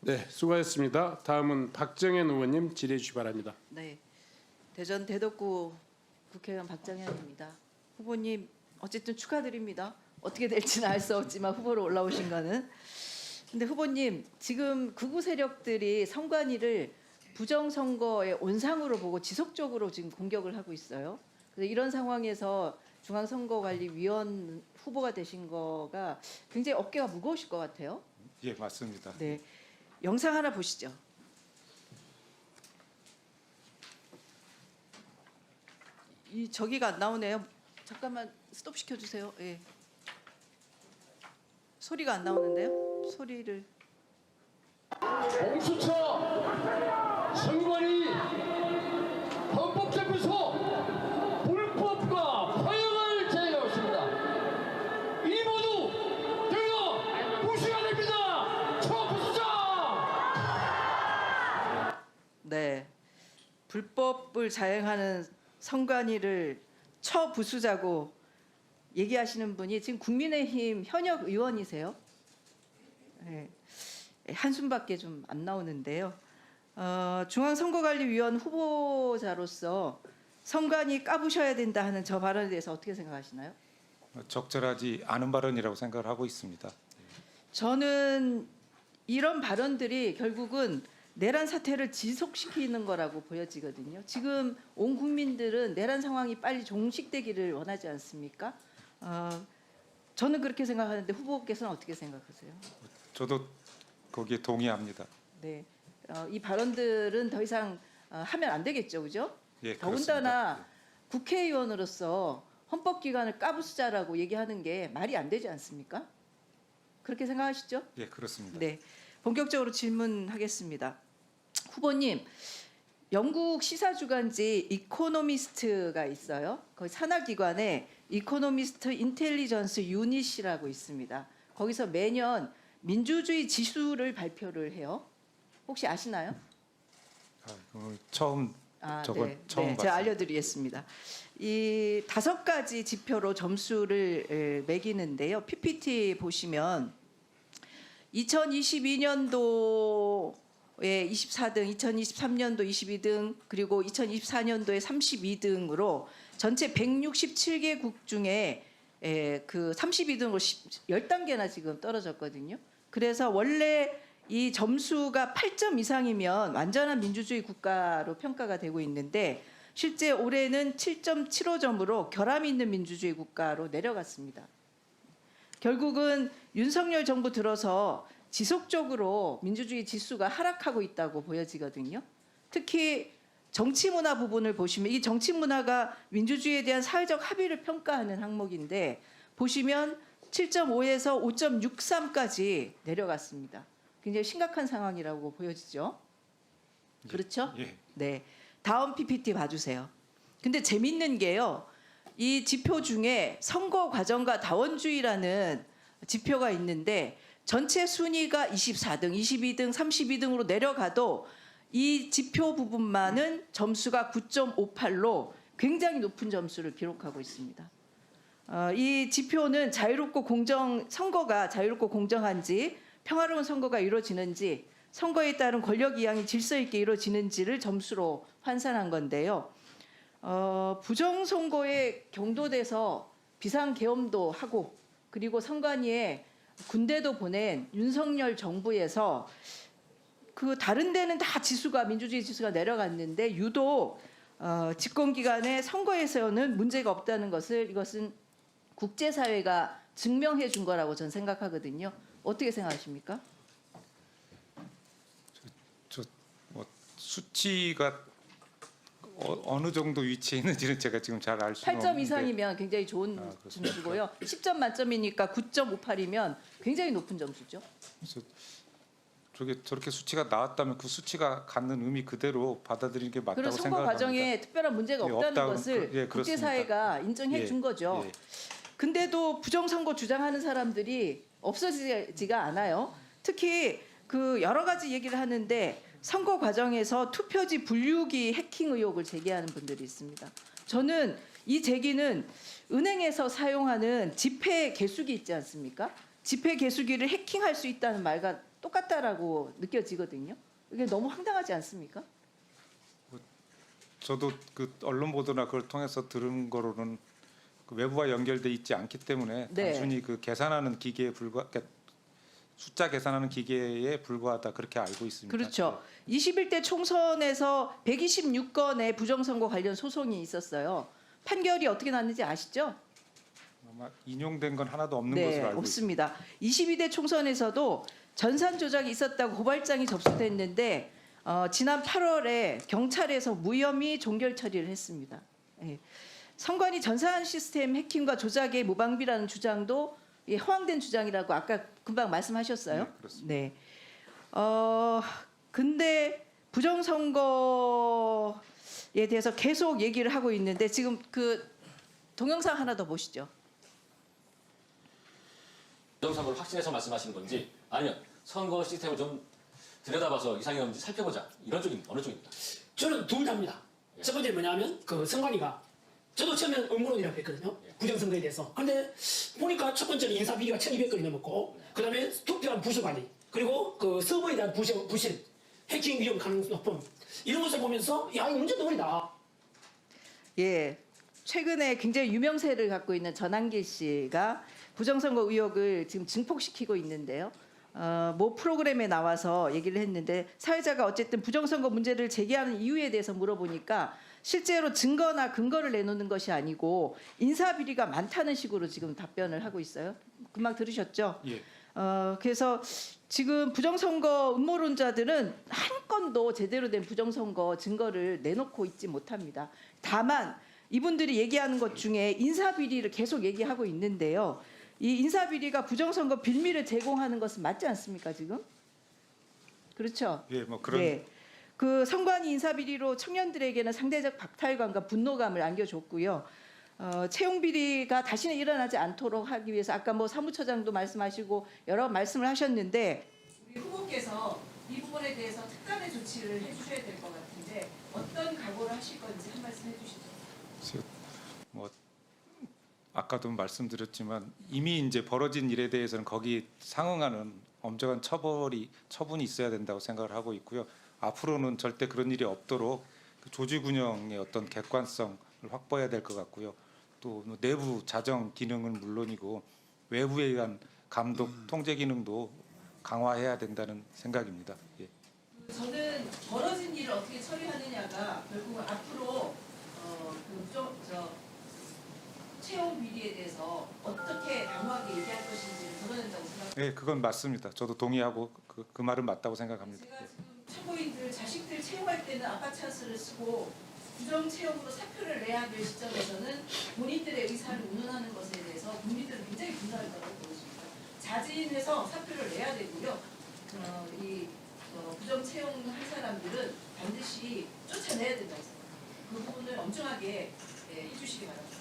네, 수고하셨습니다. 다음은 박정현 의원님 질의해 주시기 바랍니다. 네, 대전 대덕구 국회의원 박정현입니다. 후보님 어쨌든 축하드립니다. 어떻게 될지는 알 수 없지만 후보로 올라오신 거는. 근데 후보님 지금 극우 세력들이 선관위를 부정선거의 온상으로 보고 지속적으로 지금 공격을 하고 있어요. 그래서 이런 상황에서 중앙선거관리위원 후보가 되신 거가 굉장히 어깨가 무거우실 것 같아요. 예, 맞습니다. 네, 영상 하나 보시죠. 이 저기가 안 나오네요. 잠깐만 스톱 시켜주세요. 예. 소리가 안 나오는데요. 소리를. 공수처 선관위 헌법재판소 불법과 허용을 제기하고 있습니다. 이 모두 대거 무시가 됩니다. 처부수자. 네, 불법을 자행하는 선관위를 처부수자고 얘기하시는 분이 지금 국민의힘 현역 의원이세요. 네, 한숨밖에 좀 안 나오는데요. 중앙선거관리위원 후보자로서 선관위 까부셔야 된다 하는 저 발언에 대해서 어떻게 생각하시나요? 적절하지 않은 발언이라고 생각을 하고 있습니다. 저는 이런 발언들이 결국은 내란 사태를 지속시키는 거라고 보여지거든요. 지금 온 국민들은 내란 상황이 빨리 종식되기를 원하지 않습니까? 저는 그렇게 생각하는데 후보께서는 어떻게 생각하세요? 저도 거기에 동의합니다. 네, 이 발언들은 더 이상 하면 안 되겠죠, 그죠? 예, 더군다나 그렇습니다. 국회의원으로서 헌법기관을 까부수자라고 얘기하는 게 말이 안 되지 않습니까? 그렇게 생각하시죠? 예, 그렇습니다. 네, 본격적으로 질문하겠습니다. 후보님, 영국 시사주간지 이코노미스트가 있어요. 거기 산하기관에 이코노미스트 인텔리전스 유닛이라고 있습니다. 거기서 매년 민주주의 지수를 발표를 해요. 혹시 아시나요? 처음 저건 네, 처음 네, 봤습니다. 제가 알려드리겠습니다. 이 5가지 지표로 점수를 매기는데요. PPT 보시면 2022년도에 24등, 2023년도 22등, 그리고 2024년도에 32등으로 전체 167개국 중에 그 32등으로 10단계나 지금 떨어졌거든요. 그래서 원래 이 점수가 8점 이상이면 완전한 민주주의 국가로 평가가 되고 있는데 실제 올해는 7.75점으로 결함이 있는 민주주의 국가로 내려갔습니다. 결국은 윤석열 정부 들어서 지속적으로 민주주의 지수가 하락하고 있다고 보여지거든요. 특히 정치 문화 부분을 보시면 이 정치 문화가 민주주의에 대한 사회적 합의를 평가하는 항목인데 보시면 7.5에서 5.63까지 내려갔습니다. 굉장히 심각한 상황이라고 보여지죠. 그렇죠? 예. 네. 다음 PPT 봐주세요. 근데 재밌는 게요. 이 지표 중에 선거 과정과 다원주의라는 지표가 있는데 전체 순위가 24등, 22등, 32등으로 내려가도 이 지표 부분만은 점수가 9.58로 굉장히 높은 점수를 기록하고 있습니다. 이 지표는 선거가 자유롭고 공정한지 평화로운 선거가 이루어지는지 선거에 따른 권력 이양이 질서 있게 이루어지는지를 점수로 환산한 건데요. 부정선거에 경도돼서 비상계엄도 하고 그리고 선관위에 군대도 보낸 윤석열 정부에서 그 다른 데는 다 지수가 민주주의 지수가 내려갔는데 유독 집권기간에 선거에서는 문제가 없다는 것을 이것은 국제사회가 증명해 준 거라고 저는 생각하거든요. 어떻게 생각하십니까? 뭐 수치가 어느 정도 위치에 있는지는 제가 지금 잘 알 수는 8점 없는데 이상이면 굉장히 좋은 그렇습니까? 점수고요. 10점 만점이니까 9.58이면 굉장히 높은 점수죠. 그래서 저렇게 수치가 나왔다면 그 수치가 갖는 의미 그대로 받아들이는 게 맞다고 그리고 선거 생각합니다. 과정에 특별한 문제가 예, 없다는 없다고 것을 그렇습니다. 국제사회가 인정해 준 거죠. 예. 근데도 부정선거 주장하는 사람들이 없어지지가 않아요. 특히 그 여러 가지 얘기를 하는데 선거 과정에서 투표지 분류기 해킹 의혹을 제기하는 분들이 있습니다. 저는 이 제기는 은행에서 사용하는 지폐 개수기 있지 않습니까? 집회 개수기를 해킹할 수 있다는 말과 똑같다라고 느껴지거든요. 이게 너무 황당하지 않습니까? 저도 그 언론 보도나 그걸 통해서 들은 거로는 그 외부와 연결돼 있지 않기 때문에 네. 단순히 그 계산하는 기계에 그러니까 숫자 계산하는 기계에 불과하다 그렇게 알고 있습니다. 그렇죠. 21대 총선에서 126건의 부정선거 관련 소송이 있었어요. 판결이 어떻게 났는지 아시죠? 아마 인용된 건 하나도 없는 네, 것으로 알고 있습니다. 없습니다. 22대 총선에서도 전산 조작이 있었다고 고발장이 접수됐는데 지난 8월에 경찰에서 무혐의 종결 처리를 했습니다. 예. 선관위 전산 시스템 해킹과 조작의 무방비라는 주장도 허황된 주장이라고 아까 금방 말씀하셨어요. 네, 그렇습니다. 네. 근데 부정선거에 대해서 계속 얘기를 하고 있는데 지금 그 동영상 하나 더 보시죠. 부정선거를 확신해서 말씀하시는 건지 아니면 선거 시스템을 좀 들여다봐서 이상이 없는지 살펴보자 이런 쪽입니다. 어느 쪽입니까? 저는 둘 다입니다. 첫 번째 뭐냐면 그 선관위가 저도 처음에는 음모론이라고 했거든요. 부정선거에 대해서. 근데 보니까 첫 번째는 인사 비리가 1,200건이 넘었고 그다음에 투표한 부실 관리 그리고 그 서버에 대한 부실 해킹 위험 가능성 높음 이런 것을 보면서 야 이거 문제 덩어리다. 예, 최근에 굉장히 유명세를 갖고 있는 전한길 씨가 부정선거 의혹을 지금 증폭시키고 있는데요. 모 프로그램에 나와서 얘기를 했는데 사회자가 어쨌든 부정선거 문제를 제기하는 이유에 대해서 물어보니까 실제로 증거나 근거를 내놓는 것이 아니고 인사 비리가 많다는 식으로 지금 답변을 하고 있어요. 금방 들으셨죠? 예. 그래서 지금 부정선거 음모론자들은 한 건도 제대로 된 부정선거 증거를 내놓고 있지 못합니다. 다만 이분들이 얘기하는 것 중에 인사비리를 계속 얘기하고 있는데요. 이 인사비리가 부정선거 빌미를 제공하는 것은 맞지 않습니까 지금? 그렇죠? 예, 뭐 그런 네. 그 선관위 인사비리로 청년들에게는 상대적 박탈감과 분노감을 안겨줬고요. 채용 비리가 다시는 일어나지 않도록 하기 위해서 아까 뭐 사무처장도 말씀하시고 여러 말씀을 하셨는데 우리 후보께서 이 부분에 대해서 특단의 조치를 해주셔야 될 것 같은데 어떤 각오를 하실 건지 한 말씀 해주시죠. 뭐 아까도 말씀드렸지만 이미 이제 벌어진 일에 대해서는 거기 상응하는 엄정한 처분이 있어야 된다고 생각을 하고 있고요. 앞으로는 절대 그런 일이 없도록 그 조직 운영의 어떤 객관성을 확보해야 될 것 같고요. 또 내부 자정 기능은 물론이고 외부에 의한 감독 통제 기능도 강화해야 된다는 생각입니다. 예. 저는 벌어진 일을 어떻게 처리하느냐가 결국은 앞으로 채용 비리에 대해서 어떻게 단호하게 얘기할 것인지를 드러낸다고 생각합니다. 네, 그건 맞습니다. 저도 동의하고 그 말은 맞다고 생각합니다. 제가 예. 지금 참고인들 자식들 채용할 때는 아빠 찬스를 쓰고 부정 채용으로 사표를 내야 될 시점에서는 본인들의 의사를 운운하는 것에 대해서 국민들은 굉장히 분노할 거라고 보여집니다. 자진해서 사표를 내야 되고요. 부정 채용할 사람들은 반드시 쫓아내야 된다고 생각합니다. 그 부분을 엄중하게 해주시기 바랍니다.